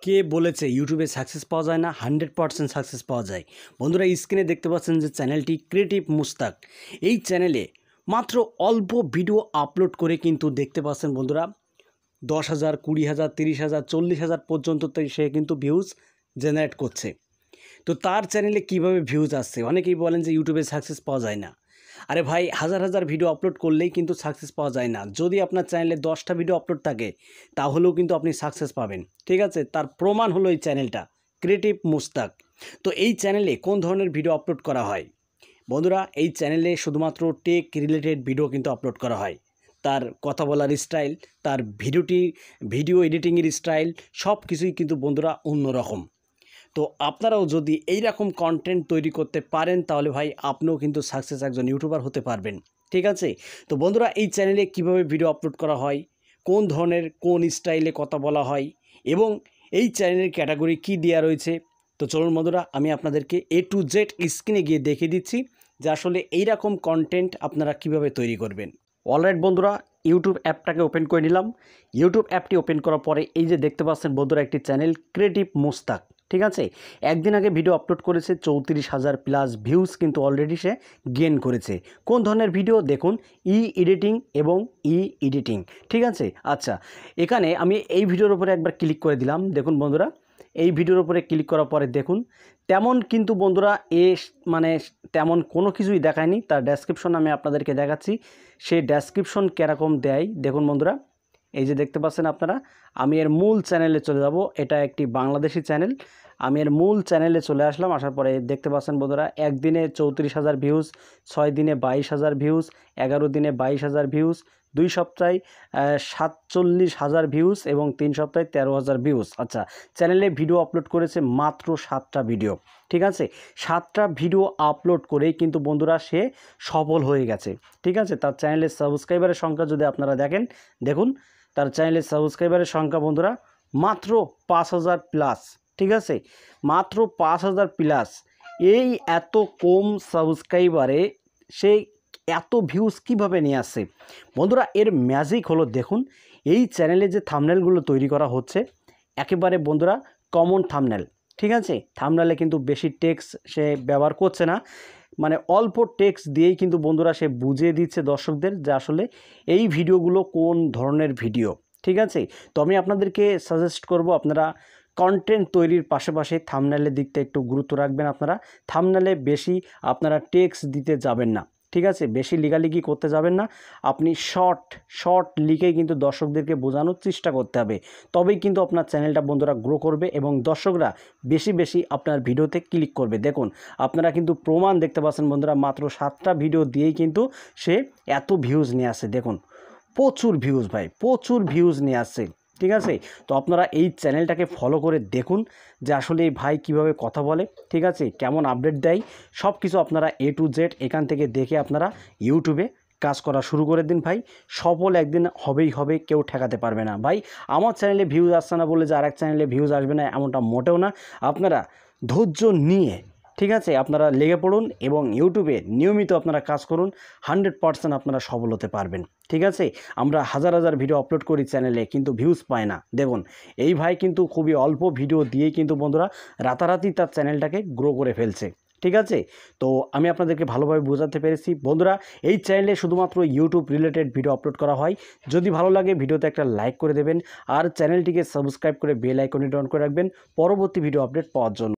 কে বলেছে ইউটিউবে সাকসেস পাওয়া যায় না? 100% সাকসেস পাওয়া যায়। বন্ধুরা, স্ক্রিনে দেখতে পাচ্ছেন যে চ্যানেলটি ক্রিয়েটিভ মুস্তাক। এই চ্যানেলে মাত্র অল্প ভিডিও আপলোড করে কিন্তু দেখতে পাচ্ছেন বন্ধুরা 10,000, 20,000, 30,000, 40,000 পর্যন্ত সে কিন্তু ভিউজ জেনারেট করছে। তো তার চ্যানেলে কিভাবে ভিউজ আসছে? অনেকেই বলেন যে ইউটিউবে সাকসেস পাওয়া যায় না। আরে ভাই, হাজার হাজার ভিডিও আপলোড করলেই কিন্তু সাকসেস পাওয়া যায় না। যদি আপনার চ্যানেলে 10টা ভিডিও আপলোড থাকে তাহলেও কিন্তু আপনি সাকসেস পাবেন। ঠিক আছে, তার প্রমাণ হলো এই চ্যানেলটা ক্রিয়েটিভ মুস্তাক। তো এই চ্যানেলে কোন ধরনের ভিডিও আপলোড করা হয়? বন্ধুরা, এই চ্যানেলে শুধুমাত্র টেক রিলেটেড ভিডিও কিন্তু আপলোড করা হয়। তার কথা বলার স্টাইল, তার ভিডিও এডিটিংয়ের স্টাইল সব কিছুই কিন্তু বন্ধুরা অন্যরকম। তো আপনারাও যদি এই রকম কন্টেন্ট তৈরি করতে পারেন তাহলে ভাই আপনিও কিন্তু সাকসেস একজন ইউটিউবার হতে পারবেন। ঠিক আছে, তো বন্ধুরা, এই চ্যানেলে কিভাবে ভিডিও আপলোড করা হয়, কোন ধরনের কোন স্টাইলে কথা বলা হয় এবং এই চ্যানেলের ক্যাটাগরি কি দেওয়া রয়েছে, তো চলুন বন্ধুরা, আমি আপনাদেরকে A to Z স্ক্রিনে গিয়ে দেখিয়ে দিচ্ছি যে আসলে এই রকম কন্টেন্ট আপনারা কিভাবে তৈরি করবেন। অলরাইট বন্ধুরা, ইউটিউব অ্যাপটাকে ওপেন করে নিলাম। ইউটিউব অ্যাপটি ওপেন করার পরে এই যে দেখতে পাচ্ছেন বন্ধুরা একটি চ্যানেল ক্রিয়েটিভ মুস্তাক। ঠিক আছে, একদিন আগে ভিডিও আপলোড করেছে, 34,000 প্লাস ভিউজ কিন্তু অলরেডি সে গেইন করেছে। কোন ধরনের ভিডিও দেখুন? এডিটিং এবং এডিটিং। ঠিক আছে, আচ্ছা, এখানে আমি এই ভিডিওর উপরে একবার ক্লিক করে দিলাম। দেখুন বন্ধুরা, এই ভিডিওর উপরে ক্লিক করার পরে দেখুন তেমন কিন্তু বন্ধুরা মানে তেমন কোনো কিছুই দেখায়নি। তার ডেসক্রিপশন আমি আপনাদেরকে দেখাচ্ছি, সেই ডেসক্রিপশন কীরকম দেয় দেখুন বন্ধুরা। এই যে দেখতে পাচ্ছেন আপনারা, আমি এর মূল চ্যানেলে চলে যাব। এটা একটি বাংলাদেশি চ্যানেল। আমি এর মূল চ্যানেলে চলে আসলাম। আসার পরে দেখতে পাচ্ছেন বন্ধুরা, একদিনে 34,000 ভিউজ, 6 দিনে 22,000 ভিউজ, 11 দিনে 22,000 ভিউজ, 2 সপ্তাহে 47,000 ভিউজ এবং 3 সপ্তাহে 13,000 ভিউজ। আচ্ছা, চ্যানেলে ভিডিও আপলোড করেছে মাত্র 7টা ভিডিও। ঠিক আছে, 7টা ভিডিও আপলোড করেই কিন্তু বন্ধুরা সে সফল হয়ে গেছে। ঠিক আছে, তার চ্যানেলের সাবস্ক্রাইবারের সংখ্যা যদি আপনারা দেখুন তার চ্যানেলের সাবস্ক্রাইবারের সংখ্যা বন্ধুরা মাত্র 5,000 প্লাস। ঠিক আছে, মাত্র 5,000 প্লাস। এই এত কম সাবস্ক্রাইবারে সে এত ভিউজ কিভাবে নিয়ে আসছে? বন্ধুরা, এর ম্যাজিক হলো দেখুন, এই চ্যানেলে যে থাম্বনেলগুলো তৈরি করা হচ্ছে একেবারে বন্ধুরা কমন থাম্বনেল। ঠিক আছে, থাম্বনেলে কিন্তু বেশি টেক্সট সে ব্যবহার করছে না, মানে অল্প টেক্সট দিয়েই কিন্তু বন্ধুরা সে বুঝিয়ে দিচ্ছে দর্শকদের যে আসলে এই ভিডিওগুলো কোন ধরনের ভিডিও। ঠিক আছে, তো আমি আপনাদেরকে সাজেস্ট করব আপনারা কন্টেন্ট তৈরির পাশাপাশি থাম্বনেলের দিকটা একটু গুরুত্ব রাখবেন। আপনারা থাম্বনেলে বেশি আপনারা টেক্সট দিতে যাবেন না। ঠিক আছে, বেশি লিগালিগি করতে যাবেন না। আপনি শর্ট লিখেই কিন্তু দর্শকদেরকে বোঝানোর চেষ্টা করতে হবে, তবেই কিন্তু আপনার চ্যানেলটা বন্ধুরা গ্রো করবে এবং দর্শকরা বেশি আপনার ভিডিওতে ক্লিক করবে। দেখুন, আপনারা কিন্তু প্রমাণ দেখতে পাচ্ছেন বন্ধুরা, মাত্র 7টা ভিডিও দিয়েই কিন্তু সে এত ভিউজ নিয়ে আসছে। দেখুন, প্রচুর ভিউজ ভাই, প্রচুর ভিউজ নিয়ে আসছে। ঠিক আছে, তো আপনারা এই চ্যানেলটাকে ফলো করে দেখুন যে আসলে এই ভাই কীভাবে কথা বলে। ঠিক আছে, কেমন আপডেট দেয়, সব কিছু আপনারা A to Z এখান থেকে দেখে আপনারা ইউটিউবে কাজ করা শুরু করে দিন ভাই। সফল একদিন হবে, কেউ ঠেকাতে পারবে না ভাই। আমার চ্যানেলে ভিউজ আসছে না বলে যে আরেক চ্যানেলে ভিউজ আসবে না এমনটা মোটেও না। আপনারা ধৈর্য নিয়ে, ঠিক আছে, আপনারা লেগে পড়ুন এবং ইউটিউবে নিয়মিত আপনারা কাজ করুন, 100% আপনারা সফল হতে পারবেন। ঠিক আছে, আমরা হাজার ভিডিও আপলোড করি চ্যানেলে কিন্তু ভিউজ পায় না। দেখুন, এই ভাই কিন্তু খুবই অল্প ভিডিও দিয়েই কিন্তু বন্ধুরা রাতারাতি তার চ্যানেলটাকে গ্রো করে ফেলছে। ঠিক আছে, তো আমি আপনাদেরকে ভালোভাবে বোঝাতে পেরেছি। বন্ধুরা, এই চ্যানেলে শুধুমাত্র ইউটিউব রিলেটেড ভিডিও আপলোড করা হয়। যদি ভালো লাগে ভিডিওতে একটা লাইক করে দেবেন আর চ্যানেলটিকে সাবস্ক্রাইব করে বেল আইকনটি অন করে রাখবেন পরবর্তী ভিডিও আপডেট পাওয়ার জন্য।